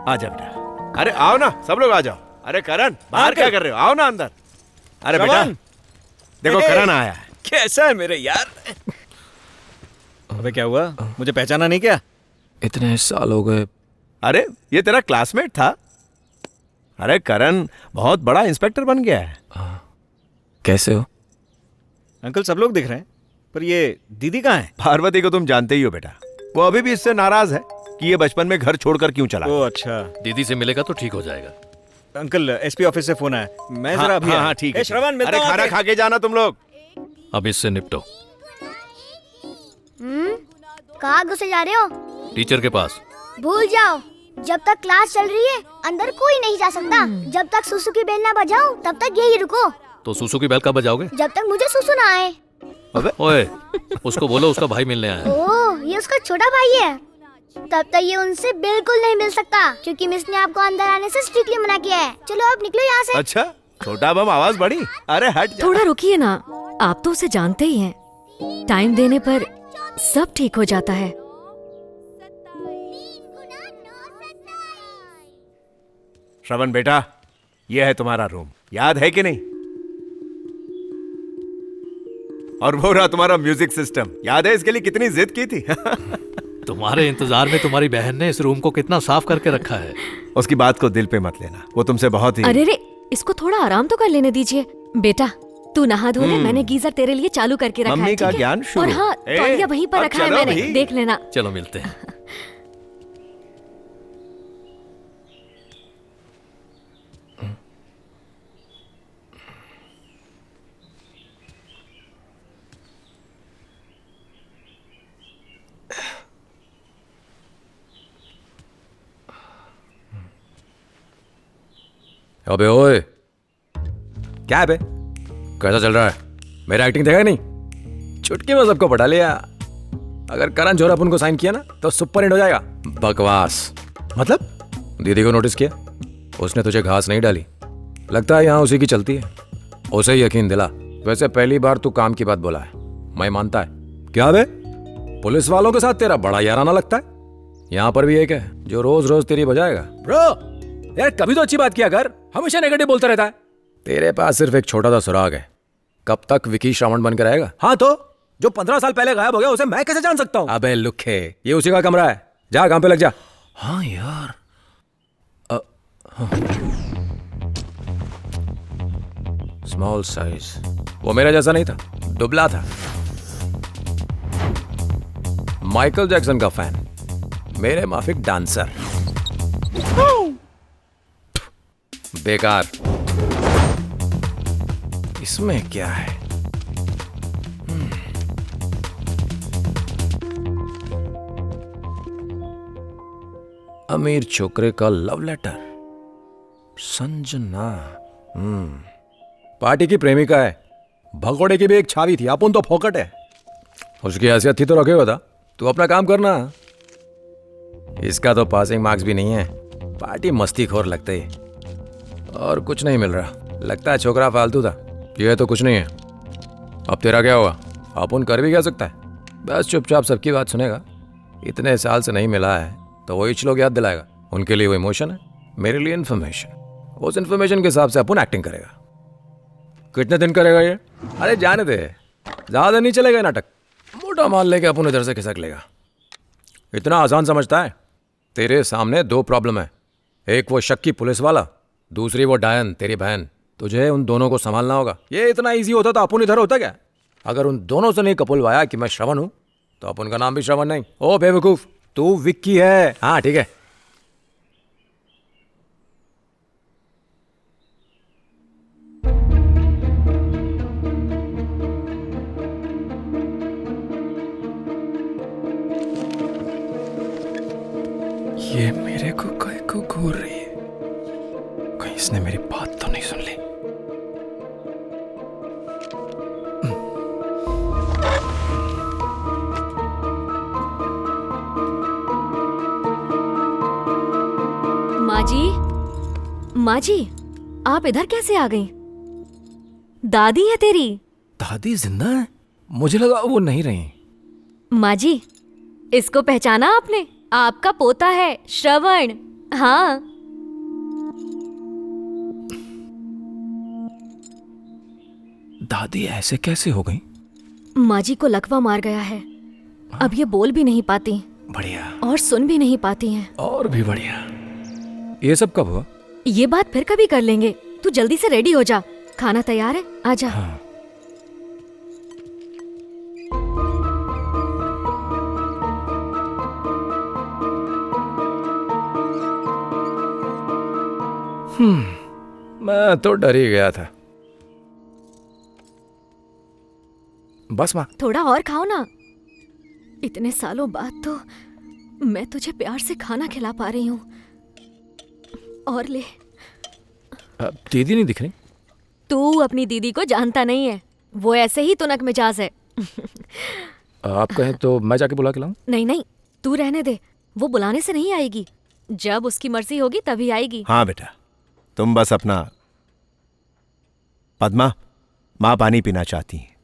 आ जाओ बेटा। अरे आओ ना, सब लोग आ जाओ। अरे करण, बाहर क्या कर रहे हो? आओ ना अंदर। अरे बेटा देखो करण आया है। कैसा है मेरे यार? अबे क्या हुआ, मुझे पहचाना नहीं क्या? इतने साल हो गए। अरे ये तेरा क्लासमेट था। अरे करण बहुत बड़ा इंस्पेक्टर बन गया है। कैसे हो? अंकल सब लोग दिख रहे हैं, पर ये दीदी कहाँ है? पार्वती को तुम जानते ही हो बेटा, वो अभी भी इससे नाराज है कि ये बचपन में घर छोड़कर क्यों चला। ओ अच्छा। दीदी से मिलेगा तो ठीक हो जाएगा। अंकल एसपी ऑफिस से फोन आया, मैं जरा अभी हाँ ठीक है। श्रवण मिलता अरे हूँ खाना आके। खा के जाना तुम लोग। अब इससे निपटो। कहाँ घुसे जा रहे हो? टीचर के पास। भूल जाओ, जब तक क्लास चल रही है अंदर कोई नहीं जा सकता। जब तक सुसु की बेल ना बजाऊं तब तक यही रुको। तो सुसु की बेल कब बजाओगे? जब तक मुझे सुसु ना आए। ओए, उसको बोलो उसका भाई मिलने आया है। ओह, ये उसका छोटा भाई है। तब तक ये उनसे बिल्कुल नहीं मिल सकता, क्योंकि मिस ने आपको अंदर आने से स्ट्रिक्टली मना किया है। चलो अब निकलो यहाँ से। अच्छा छोटा बम आवाज बढ़ी। अरे हट जा। थोड़ा रुकिए ना, आप तो उसे जानते ही हैं। टाइम देने पर सब ठीक हो जाता है। श्रवण बेटा, यह है तुम्हारा रूम, याद है कि नहीं? और वो रहा तुम्हारा म्यूजिक सिस्टम, याद है इसके लिए कितनी जिद की थी? तुम्हारे इंतजार में तुम्हारी बहन ने इस रूम को कितना साफ करके रखा है। उसकी बात को दिल पे मत लेना, वो तुमसे बहुत ही। अरे रे, इसको थोड़ा आराम तो कर लेने दीजिए। बेटा तू नहा धो ले, मैंने गीजर तेरे लिए चालू करके रखा है। मम्मी का ठीक है? ज्ञान शुरू। और हाँ, ए, तौलिया वहीं पर अब रखा है चलो मैंने, भी। देख लेना। चलो मिलते हैं। अबे ओए, क्या है बे? कैसा चल रहा है? मेरा एक्टिंग देखा नहीं? चुटकी में सबको पटा लिया। अगर करण जोहर अपन को साइन किया ना तो सुपर हिट हो जाएगा। बकवास। मतलब दीदी को नोटिस किया? उसने तुझे घास नहीं डाली। लगता है यहाँ उसी की चलती है। उसे यकीन दिला। वैसे पहली बार तू काम की बात बोला है, मैं मानता है। क्या बे, पुलिस वालों के साथ तेरा बड़ा याराना लगता है। यहाँ पर भी एक है जो रोज रोज तेरी बजाएगा। ब्रो यार कभी तो अच्छी बात किया कर, हमेशा नेगेटिव बोलता रहता है। तेरे पास सिर्फ एक छोटा सा सुराग है। कब तक विकी श्रावण बन के रहेगा? हाँ तो जो 15 साल पहले गायब हो गया उसे मैं कैसे जान सकता हूँ? अबे लुखे, ये उसी का कमरा है, जा काम पे लग जा। हाँ यार स्मॉल साइज, वो मेरा जैसा नहीं था, दुबला था। माइकल जैक्सन का फैन, मेरे माफिक डांसर। बेकार। इसमें क्या है? अमीर छोकरे का लव लेटर। संजना। पार्टी की प्रेमिका है। भगोड़े की भी एक छावी थी, अपन तो फोकट है। उसकी हैसियत थी तो रखे हुआ था। तू अपना काम करना। इसका तो पासिंग मार्क्स भी नहीं है। पार्टी मस्तीखोर लगते ही, और कुछ नहीं मिल रहा। लगता है छोकरा फालतू था। यह तो कुछ नहीं है। अब तेरा क्या होगा? अपन कर भी क्या सकता है? बस चुपचाप सबकी बात सुनेगा। इतने साल से नहीं मिला है तो वो इच लोग याद दिलाएगा। उनके लिए वो इमोशन है, मेरे लिए इन्फॉर्मेशन। उस इन्फॉर्मेशन के हिसाब से अपन एक्टिंग करेगा। कितने दिन करेगा ये? अरे जाने दे, ज्यादा नहीं चलेगा नाटक। मोटा माल लेके अपन इधर से खिसक लेगा। इतना आसान समझता है? तेरे सामने दो प्रॉब्लम है। एक वो शक्की पुलिस वाला, दूसरी वो डायन तेरी बहन। तुझे उन दोनों को संभालना होगा। ये इतना इजी होता तो अपन इधर होता क्या? अगर उन दोनों से नहीं कपुलवाया कि मैं श्रवण हूं तो अपन का नाम भी श्रवण नहीं। ओ बेवकूफ, तू विक्की है। हाँ ठीक है। ये मेरे को कहीं को घूर रही है। कहीं इसने मेरी बात तो नहीं सुन ली। माँ जी, आप इधर कैसे आ गई? दादी है तेरी। दादी जिंदा है? मुझे लगा वो नहीं रही। माँ जी, इसको पहचाना आपने? आपका पोता है श्रवण। हाँ, दादी ऐसे कैसे हो गई? माँ जी को लकवा मार गया है। अब ये बोल भी नहीं पाती बढ़िया। और सुन भी नहीं पाती हैं। और भी बढ़िया। ये सब कब हुआ? ये बात फिर कभी कर लेंगे। तू जल्दी से रेडी हो जा, खाना तैयार है, आजा। हाँ। मैं तो डर ही गया था। बस माँ। थोड़ा और खाओ ना। इतने सालों बाद तो मैं तुझे प्यार से खाना खिला पा रही हूँ। और ले। दीदी नहीं दिख रही? तू अपनी दीदी को जानता नहीं है, वो ऐसे ही तुनक मिजाज है। आप कहें तो मैं जाके बुला के लाऊं? नहीं नहीं, तू रहने दे, वो बुलाने से नहीं आएगी। जब उसकी मर्जी होगी तभी आएगी। हाँ बेटा, तुम बस अपना। पद्मा, माँ पानी पीना चाहती है।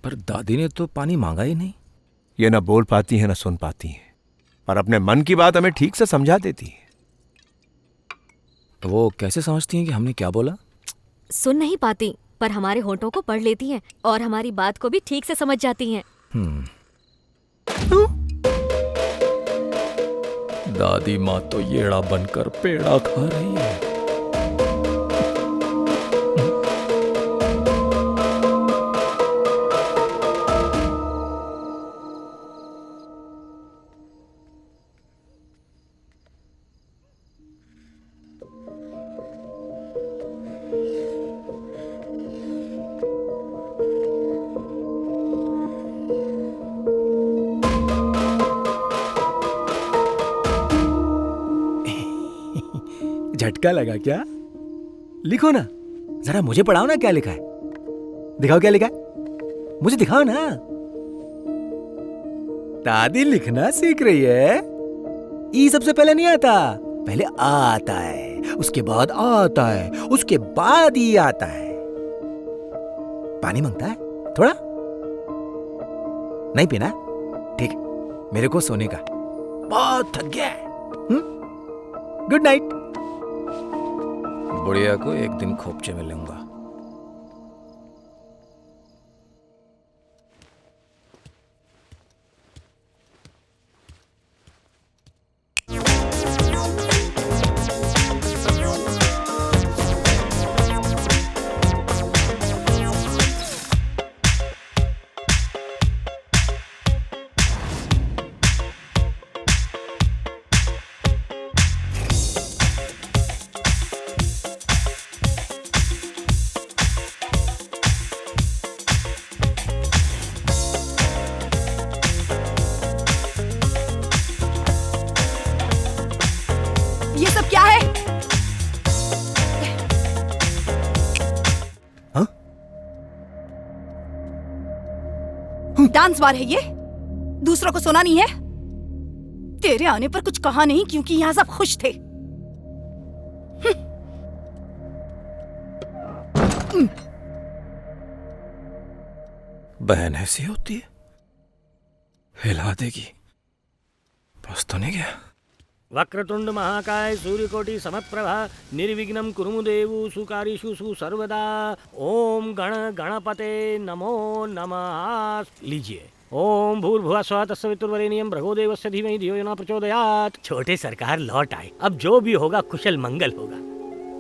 पर दादी ने तो पानी मांगा ही नहीं। ये ना बोल पाती है ना सुन पाती है, पर अपने मन की बात हमें ठीक से समझा देती है। तो वो कैसे समझती हैं कि हमने क्या बोला? सुन नहीं पाती, पर हमारे होठों को पढ़ लेती हैं और हमारी बात को भी ठीक से समझ जाती हैं। दादी माँ तो येड़ा बनकर पेड़ा खा रही है। झटका लगा क्या? लिखो ना, जरा मुझे पढ़ाओ ना क्या लिखा है। दिखाओ क्या लिखा है, मुझे दिखाओ ना। दादी लिखना सीख रही है। ई सबसे पहले नहीं आता, पहले आ आता है, उसके बाद आ आता है, उसके बाद ई आता है। पानी मांगता है थोड़ा? नहीं पीना? ठीक है, मेरे को सोने का बहुत थक गया है। Good night. बुढ़िया को एक दिन खोपचे में लूंगा। ये सब क्या है? हाँ? डांस बार है ये? दूसरों को सुना नहीं है? तेरे आने पर कुछ कहा नहीं क्योंकि यहाँ सब खुश थे। बहन ऐसी होती है, हिला देगी। बस तो नहीं गया। वक्रतुंड महाकाय सूर्यकोटि समप्रभा निर्विघ्नं कुरु देवु सुकारिषु सर्वदा। ओम गण गणपते नमो नमः। लीजिए। ओम भूर्भुवः स्वः तत्सवितुर्वरेण्यं भर्गो देवस्य धीमहि धियो यो न प्रचोदयात्। छोटे सरकार लौट आए, अब जो भी होगा कुशल मंगल होगा।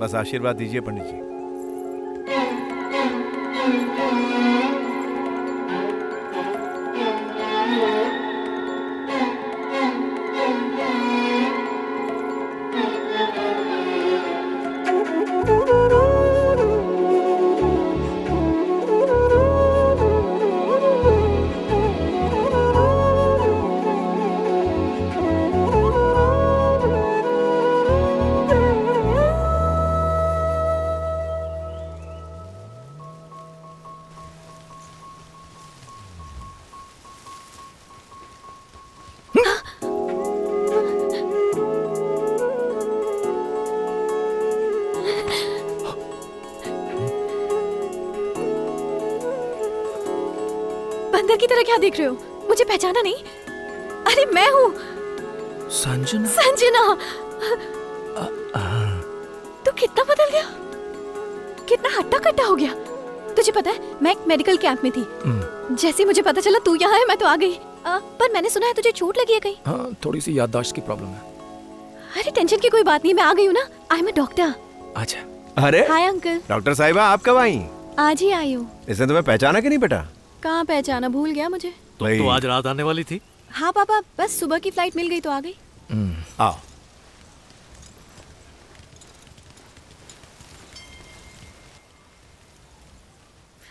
बस आशीर्वाद दीजिए पंडित जी। बंदर की तरह क्या देख रहे हो? मुझे पहचाना नहीं? अरे अरे मैं हूँ संजना। संजना। तू कितना बदल गया, कितना हट्टा कट्टा हो गया। तुझे पता है मैं एक मेडिकल कैंप में थी, जैसे मुझे पता चला तू यहाँ है मैं तो आ गई। पर मैंने सुना है तुझे चोट लगी है कहीं। हाँ, थोड़ी सी याददाश्त की प्रॉब्लम है। अरे टेंशन की कोई बात नहीं, मैं आ गई हूँ ना। I am a doctor. अच्छा। अरे हाय अंकल। डॉक्टर साहिबा, आप कब आई? आज ही आई हूँ। इसने तुम्हें पहचाना कि नहीं बेटा? कहाँ पहचाना, भूल गया मुझे। तो आज रात आने वाली थी। हाँ पापा, बस सुबह की फ्लाइट मिल गई तो आ गई। आओ।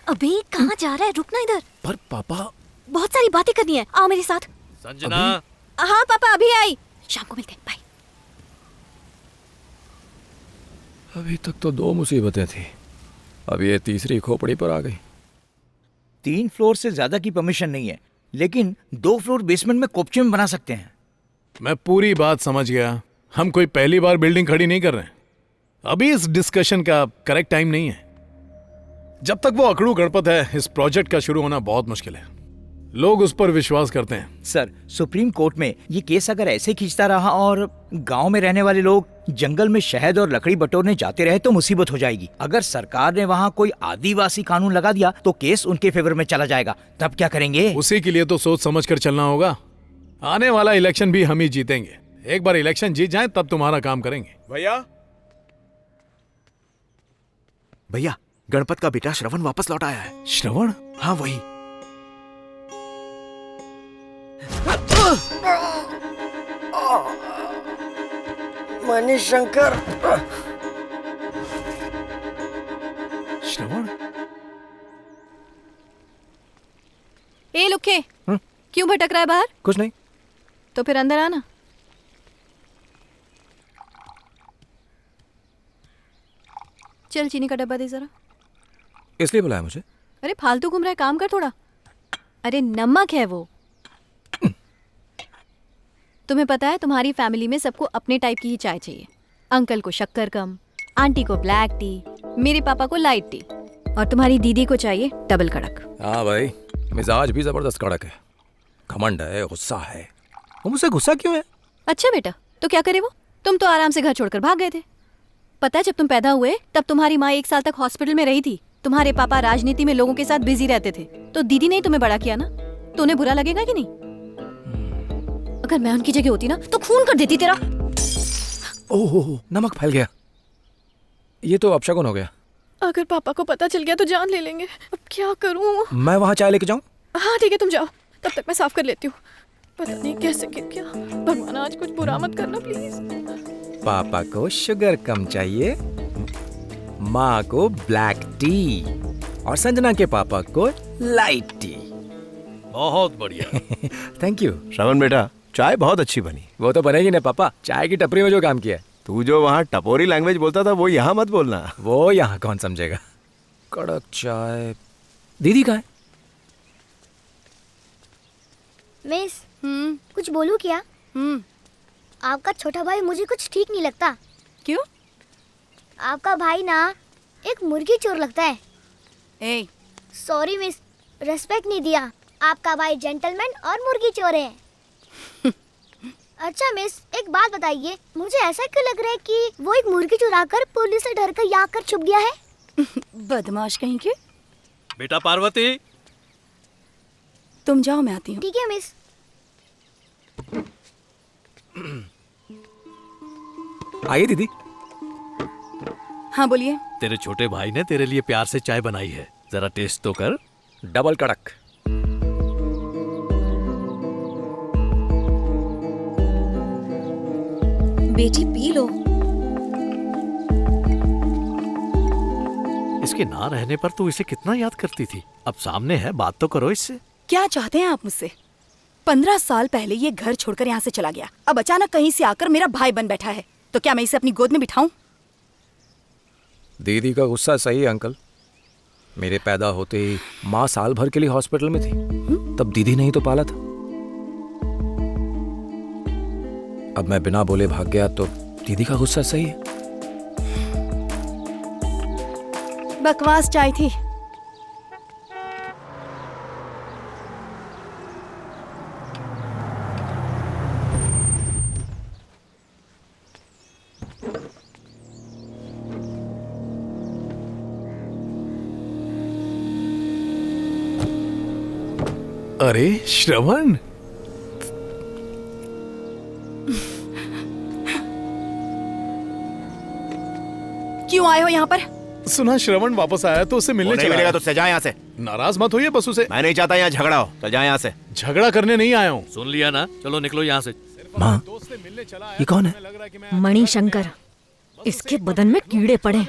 अबे कहाँ जा रहा है, रुकना इधर। पर पापा, बहुत सारी बातें करनी है, आओ मेरे साथ। संजना। हाँ पापा अभी आई, शाम को मिलते हैं, बाय। अभी तक तो 2 मुसीबतें थी, अब ये तीसरी खोपड़ी पर आ गई। 3 फ्लोर से ज्यादा की परमिशन नहीं है, लेकिन 2 फ्लोर बेसमेंट में कोपचे बना सकते हैं। मैं पूरी बात समझ गया, हम कोई पहली बार बिल्डिंग खड़ी नहीं कर रहे हैं। अभी इस डिस्कशन का करेक्ट टाइम नहीं है। जब तक वो अकड़ू गणपत है, इस प्रोजेक्ट का शुरू होना बहुत मुश्किल है। लोग उस पर विश्वास करते हैं। सर, सुप्रीम कोर्ट में ये केस अगर ऐसे खींचता रहा और गांव में रहने वाले लोग जंगल में शहद और लकड़ी बटोरने जाते रहे तो मुसीबत हो जाएगी। अगर सरकार ने वहाँ कोई आदिवासी कानून लगा दिया तो केस उनके फेवर में चला जाएगा, तब क्या करेंगे? उसी के लिए तो सोच समझ कर चलना होगा। आने वाला इलेक्शन भी हम ही जीतेंगे। एक बार इलेक्शन जीत जाए तब तुम्हारा काम करेंगे। भैया, गणपत का बेटा श्रवण वापस लौट आया है। श्रवण? हाँ वही। मनीष शंकर। श्रवण? ए लुखे, क्यों भटक रहा है बाहर? कुछ नहीं। तो फिर अंदर आना। चल चीनी का डब्बा दे जरा। इसलिए बुलाया मुझे? अरे फालतू घूम रहा है, काम कर थोड़ा। अरे नमक है वो। तुम्हें पता है तुम्हारी फैमिली में सबको अपने टाइप की ही चाय चाहिए। अंकल को शक्कर कम, आंटी को ब्लैक टी, मेरे पापा को लाइट टी, और तुम्हारी दीदी को चाहिए डबल कड़क। हाँ भाई, मिजाज भी जबरदस्त कड़क है। घमंड है, गुस्सा है। वो मुझसे गुस्सा क्यों है? अच्छा बेटा, तो क्या करे वो? तुम तो आराम से घर छोड़कर भाग गए थे। पता है जब तुम पैदा हुए तब तुम्हारी माँ 1 साल तक हॉस्पिटल में रही थी। तुम्हारे पापा राजनीति में लोगों के साथ बिजी रहते थे, तो दीदी ने तुम्हें बड़ा किया ना, तो उन्हें बुरा लगेगा कि नहीं? अगर मैं उनकी जगह होती ना तो खून कर देती तेरा। ओह, नमक फैल गया। ये तो अपशगुन हो गया। अगर पापा को पता चल गया तो जान ले लेंगे। अब क्या करूं? मैं वहाँ चाय लेके जाऊँ? हाँ ठीक है, तुम जाओ, तब तक मैं साफ कर लेती हूँ। पता नहीं कैसे गिर गया। भगवान आज कुछ बुरा मत करना प्लीज। पापा को शुगर कम चाहिए, माँ को ब्लैक टी, और संजना के पापा को लाइट टी। बहुत बढ़िया। Thank you. श्रवण बेटा, चाय बहुत अच्छी बनी। वो तो बनेगी ना पापा, चाय की टपरी में जो काम किया है। तू जो वहाँ टपोरी लैंग्वेज बोलता था वो यहाँ मत बोलना। वो यहाँ कौन समझेगा। कड़क चाय। दीदी कहाँ है? मिस, कुछ बोलूं क्या? आपका छोटा भाई मुझे कुछ ठीक नहीं लगता। क्यों? आपका भाई ना एक मुर्गी चोर लगता है। ए, सॉरी मिस, रेस्पेक्ट नहीं दिया। आपका भाई जेंटलमैन और मुर्गी चोर है। अच्छा मिस, एक बात बताइए, मुझे ऐसा क्यों लग रहा है कि वो एक मुर्गी चुरा कर पुलिस से डर कर यहाँ आकर छुप गया है? बदमाश कहीं के। बेटा पार्वती, तुम जाओ, मैं आती हूँ। ठीक है मिस। आइए दीदी। हाँ बोलिए। तेरे छोटे भाई ने तेरे लिए प्यार से चाय बनाई है, जरा टेस्ट तो कर। डबल कड़क। बेटी पी लो। इसके ना रहने पर तू इसे कितना याद करती थी। अब सामने है, बात तो करो इससे। क्या चाहते हैं आप मुझसे? 15 साल पहले ये घर छोड़कर यहाँ से चला गया, अब अचानक कहीं से आकर मेरा भाई बन बैठा है, तो क्या मैं इसे अपनी गोद में बिठाऊं? दीदी का गुस्सा सही है अंकल। मेरे पैदा होते ही माँ साल भर के लिए हॉस्पिटल में थी, तब दीदी ने ही तो पाला था। अब मैं बिना बोले भाग गया तो दीदी का गुस्सा सही है। बकवास चाय थी। अरे श्रवण, क्यों आए हो यहाँ पर? सुना श्रवण वापस आया तो उससे वो मिलने नहीं चला मिलेगा है। तो चल जा यहाँ से। नाराज मत होइए बस उसे। मैं नहीं चाहता यहाँ झगड़ा हो, चल जा यहाँ से। झगड़ा करने नहीं आया हूँ। सुन लिया ना, चलो निकलो यहाँ से। माँ, दोस्त से मिलने चला आया ये कौन है? तो लग रहा है कि मैं मणिशंकर, इसके बदन में कीड़े पड़े,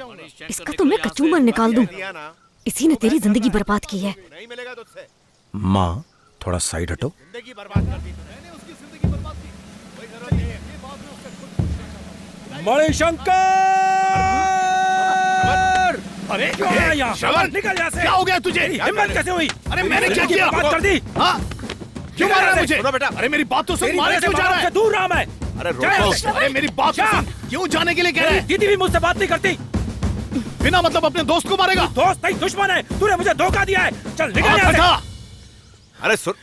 इसका तो मैं कचूमर निकाल दूं। दिया ना, इसी ने तेरी जिंदगी बर्बाद की है। नहीं मिलेगा तुझसे। माँ थोड़ा साइड हटो। जिंदगी बर्बाद कर दी तूने। मणिशंकर! अरे क्यों आया यहाँ? श्रवण, निकल यहाँ से! क्या हो गया तुझे? हिम्मत कैसे हुई? अरे मैंने क्या किया? बात कर दी। हाँ? क्यों मार रहा है मुझे? सुनो बेटा। अरे मेरी बात तो सुन, तेरी मारे वजह से क्यों जा रहा से है? दूर रहा मैं। अरे क्या है? रुको। अरे मेरी बात तो क्या? सुन, क्यों जाने के लिए कह रहा है? दीदी भी मुझसे बात नहीं करती। बिना मतलब अपने दोस्त को मारेगा? दोस्त नहीं, दुश्मन है। तूने मुझे धोखा दिया है। चल निकल हाथ यहाँ से। हटा। अरे सुन,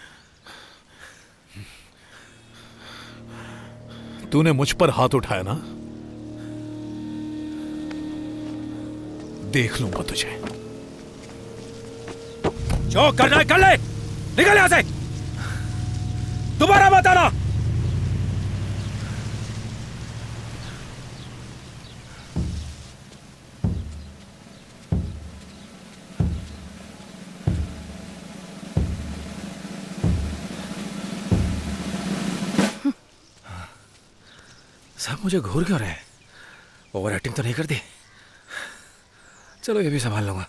तूने मुझ पर हाथ उठाया ना, देख लूंगा तुझे। जो करना है कर ले। निकल यहाँ से। दोबारा मत आना। सब मुझे घूर क्यों रहे हैं? ओवर एक्टिंग तो नहीं कर दी? चलो ये भी संभाल लूंगा।